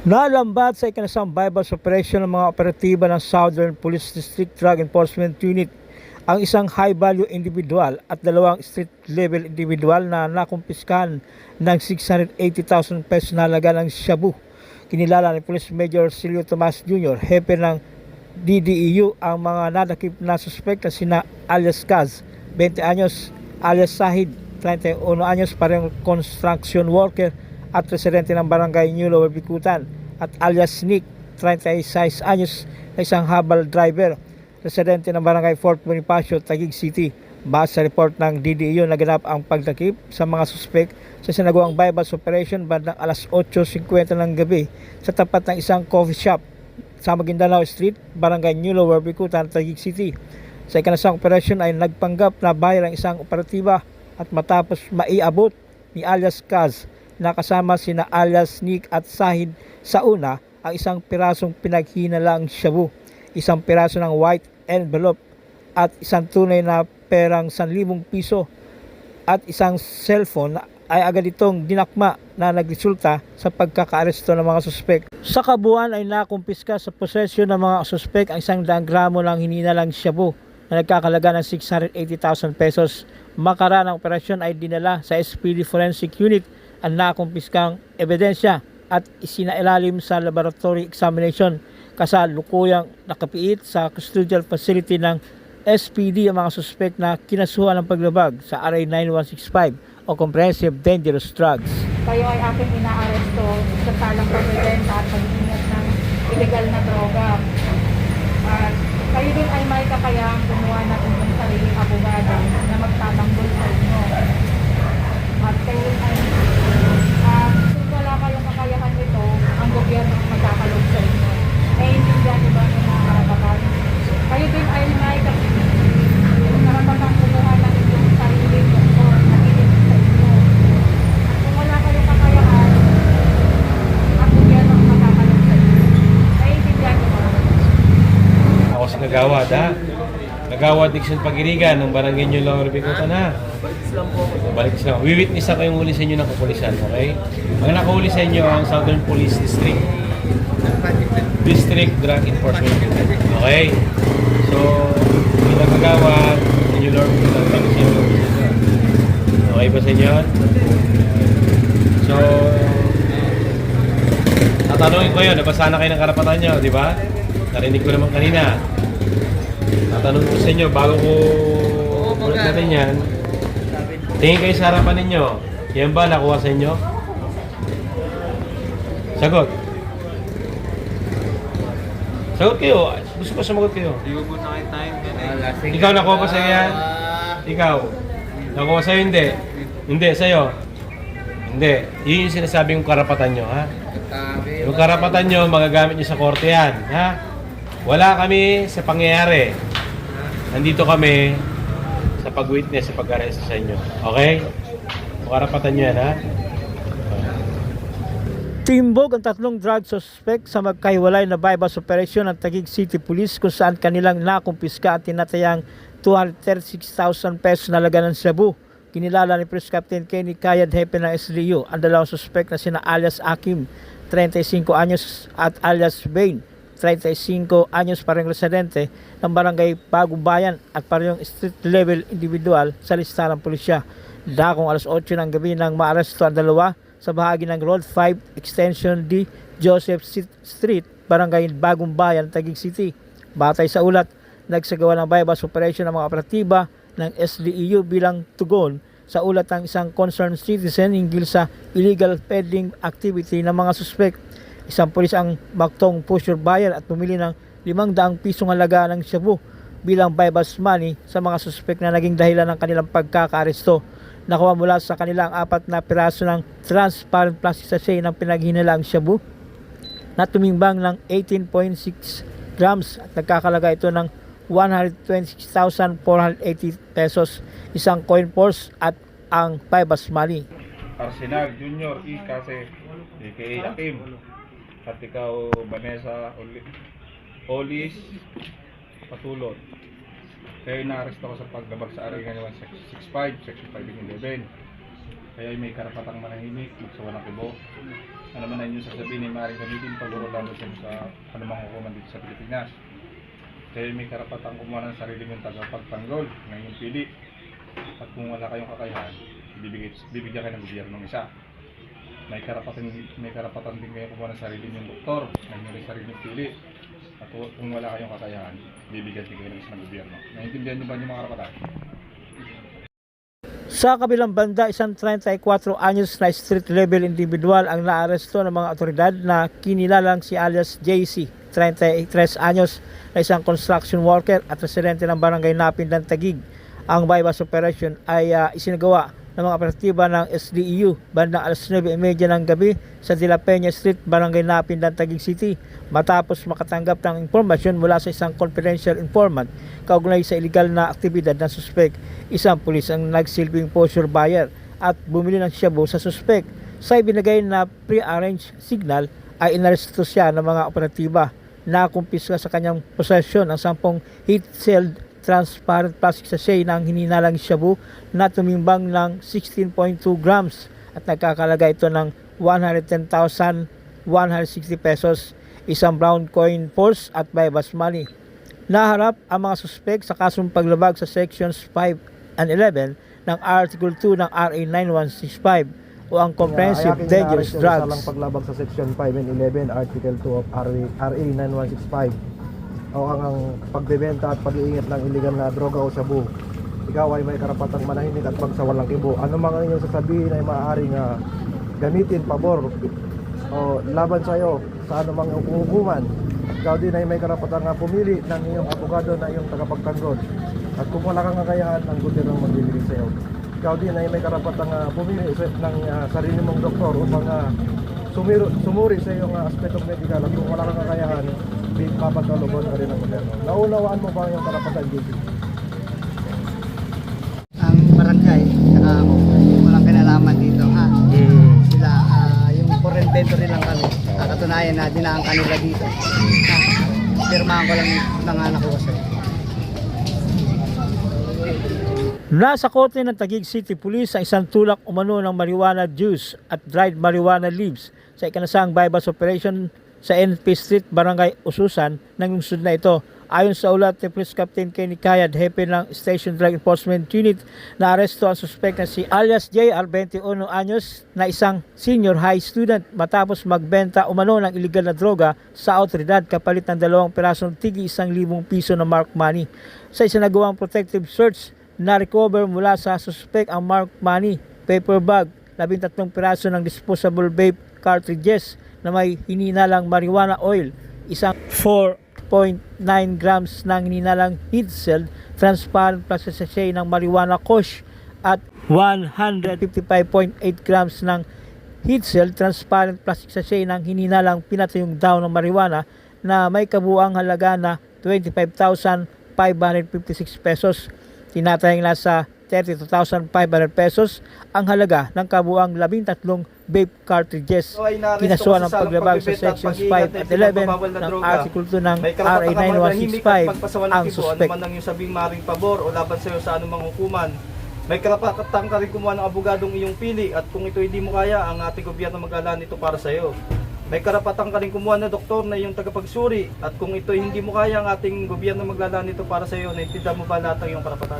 Nalambat sa ikinasang bypass operation ng mga operatiba ng Southern Police District Drug Enforcement Unit ang isang high-value individual at dalawang street-level individual na nakumpiskan ng 680,000 pesos na halaga ng shabu. Kinilala ni Police Major Silvio Tomas Jr., hepe ng DDEU, ang mga nadakip na suspect na sina alias Kaz, 20 anyos, alias Sahid, 31 anyos, parehong construction worker at residente ng barangay New Lower Bikutan, at alias Nick, 36 anyos, na isang habal driver, residente ng barangay Fort Bonifacio, Taguig City. Base sa report ng DDEU, naganap ang pagtakip sa mga suspect sa sinagawang bypass operation bandang alas 8:50 ng gabi sa tapat ng isang coffee shop sa Maguindanao Street, barangay New Lower Bikutan, Taguig City. Sa ikinasang operasyon ay nagpanggap na bayar ang isang operatiba at matapos maiabot ni alias Kaz na kasama sina alias Nick at Sahid sa una ang isang pirasong pinaghinalang shabu, isang piraso ng white envelope at isang tunay na perang 1,000 piso at isang cellphone, ay agad itong dinakma na nagresulta sa pagkakaaresto ng mga suspek. Sa kabuuan ay nakumpiska sa posesyon ng mga suspek ang 100 gramo ng hininalang shabu na nagkakalaga ng 680,000 pesos. Makaraan ng operasyon ay dinala sa SPD Forensic Unit ang nakumpiskang ebidensya at isinailalim sa laboratory examination, kasalukuyang nakapiit sa custodial facility ng SPD ang mga suspect na kinasuhan ng paglabag sa RA 9165 o Comprehensive Dangerous Drugs. Kayo ay aking inaaresto sa salang pagbebenta at pag-ingat ng illegal na droga. At kayo din ay may kakayahang gumawa ng inyong sariling abogado na magtatanggol sa inyo. At kayo din ay kung wala kayong kakayahan nito, ang gobyerno ang magkakalog sa inyo. Naiintindihan niyo ba ang mga karapatan? Kayo din ay may karapatang kumuha ng inyong sariling doktor na ilinig sa inyo. At kung wala kayong kakayahan, ang gobyerno ang magkakalog sa inyo. Naiintindihan niyo ba? Ako si Nagawad, ha? Nagawad Dixon Pagirigan ng Barangay New Lower Bikutan, ha? Balik lang. Wiwitness ako yung huli sa inyo ng kapulisan, okay? Ang nakahuli sa inyo ang Southern Police District Drug Enforcement Unit. Okay? So, bilang Nagawad, New Lower Bikutan, balik sa inyo. Okay ba sa inyo? So, tatanungin ko yun, nabasa na kayo ng karapatan nyo, di ba? Narinig ko naman kanina. Tatanungin ko sa inyo, bago ko ulit natin yan, tingin kayo sa harapan ninyo. Yan ba nakuha sa inyo? Sagot. Sagot kayo. Gusto ko sumagot kayo. Ikaw nakuha ba sa'yo yan? Ikaw. Nakuha sa'yo? Hindi. Hindi. Sa'yo? Hindi. Yun yung sinasabi yung karapatan nyo, ha? Yung karapatan nyo, magagamit nyo sa korte yan, ha? Wala kami sa pangyayari. Nandito kami sa pag-witness, sa pag-arrest sa inyo. Okay? Karapatan nyo yan, ha? Timbog ang tatlong drug suspect sa magkahiwalay na bypass operation ng Taguig City Police, kung saan kanilang nakumpiska at tinatayang 236,000 pesos na halaga ng shabu. Kinilala ni Police Captain Kenny Kayad, hepe ng SDU, ang dalawang suspect na sina alias Akim, 35 anyos, at alias Bain, 35 anyos, parehong residente ng barangay Bagong Bayan at parehong street level individual sa listahan ng pulisya. Dakong alas 8 ng gabi nang maaresto ang dalawa sa bahagi ng Road 5 Extension D, Joseph Street, barangay Bagong Bayan, Taguig City. Batay sa ulat, nagsagawa ng bypass operation ng mga operatiba ng SDEU bilang tugon sa ulat ng isang concerned citizen hinggil sa illegal peddling activity ng mga suspect. Isang pulis ang baktong pusher buyer at pumili ng 500 pisong halaga ng shabu bilang bypass money sa mga suspect na naging dahilan ng kanilang pagkakaaresto. Nakuha mula sa kanilang 4 na piraso ng transparent plastic sachet ng pinaghinalaang shabu na tumimbang ng 18.6 grams at nagkakalaga ito ng 126,480 pesos, isang coin purse at ang bypass money. Arsenal Junior E. Kasi aka Akim at ikaw Vanessa Olis Patulot. Kayo na-arrest ako sa paglabag sa RA 9165, Section 511. Kaya may karapatang manahimik, magsawa ng kibo. Ano man ang inyong sasabihin ay maaaring gamitin paguro lalo sa anumang hukuman dito sa Pilipinas. Kaya may karapatang kumuha ng sarili mong tagapagtanggol ng inyong pili. At kung wala kayong kakayahan, bibigyan kayo ng gobyerno ng isa. May karapatan din kayo kumuha ng sarili niyong doktor ng inyong sariling pili. At kung wala kayong kakayahan, bibigyan din kayo ng isang gobyerno. Naiintindihan niyo ba yung mga karapatan? Sa kabilang banda, isang 34 anyos na street level individual ang naaresto ng mga otoridad na kinilalang si alias JC, 33 anyos na isang construction worker at residente ng barangay Napindan, Taguig. Ang bypass operation ay isinagawa ng mga operatiba ng SDEU bandang alas 9:30 ng gabi sa De La Peña Street, barangay Napindan, Taguig City, matapos makatanggap ng impormasyon mula sa isang confidential informant kaugnay sa illegal na aktibidad ng suspek. Isang pulis ang nagsilbing posture buyer at bumili ng shabu sa suspek. Sa ibinigay na pre-arranged signal ay inaresto siya ng mga operatiba. Nakumpiska sa kanyang posesyon ang 10 heat-sealed transparent plastic sachet ng hininalang shabu na tumimbang ng 16.2 grams at nagkakalaga ito ng 110,160 pesos, isang brown coin purse at bypass money. Naharap ang mga suspek sa kasong paglabag sa sections 5 and 11 ng Article 2 ng RA 9165 o ang Comprehensive Dangerous Sa lang Drugs. paglabag sa Section 5 and 11, Article 2 of RA 9165 o ang pagbebenta at pag-iingat ng iligal na droga o shabu. Ikaw ay may karapatang manahimik at magsawalang kibo. Ano mga inyong sasabihin ay maaaring gamitin pabor o laban sa iyo sa anumang hukuman. Ikaw din ay may karapatang pumili ng iyong abogado na iyong tagapagtanggol. At kung wala kang kakayahan, ang gobyerno ang magbibigay sa iyo. Ikaw din ay may karapatang pumili ng sarili mong doktor upang sumuri sa iyong aspetong medical. At kung wala kang kakayahan, papagkalubon ka rin ng gobyerno. Naunawaan mo ba yung karapatan, JP? Ang barangay, saka ako, walang kinalaman dito ha. Sila, yung foreign vendor lang kami. Katunayan na dinaan kanila dito. Pirmahan ko lang ng anak ko kasi. Nasa kote ng Taguig City Police ang isang tulak umano ng marijuana juice at dried marijuana leaves sa ikanasang bypass operation sa NP Street, Barangay Ususan ng lungsod na ito. Ayon sa ulat ni Police Captain Kenny Kayad, hepe ng Station Drug Enforcement Unit, na aresto ang suspect na si alias JR, 21 anyos, na isang senior high student matapos magbenta umano ng illegal na droga sa autoridad kapalit ng 2 pirasong tigi 1,000 piso na mark money. Sa isinagawang protective search, na-recover mula sa suspect ang mark money, paper bag, 13 piraso ng disposable vape cartridges na may hininalang marijuana oil, isang 4.9 grams ng hininalang heat-sealed transparent plastic sachet ng marijuana kush at 155.8 grams ng heat-sealed transparent plastic sachet ng hininalang pinatayong daw ng marijuana na may kabuuang halaga na 25,556 pesos. Tinatayang nasa 32,500 pesos ang halaga ng kabuuang 13 vape cartridges. Kinasuhan ng paglabag sa sections 5 at 11 ng Article 2 ng RA 9165 ang suspect. Ano man ang iyong sabing maring pabor o laban sa iyo sa anumang hukuman. May karapatan ka rin kumuha ng abogadong iyong pili at kung ito hindi mo kaya, ang ating gobyerno maglalaan ito para sa iyo. May karapatan ka rin kumuha ng doktor na iyong tagapagsuri at kung ito hindi mo kaya, ang ating gobyerno maglalaan ito para sa iyo. Naintindihan mo ba lahat ng iyong karapatan?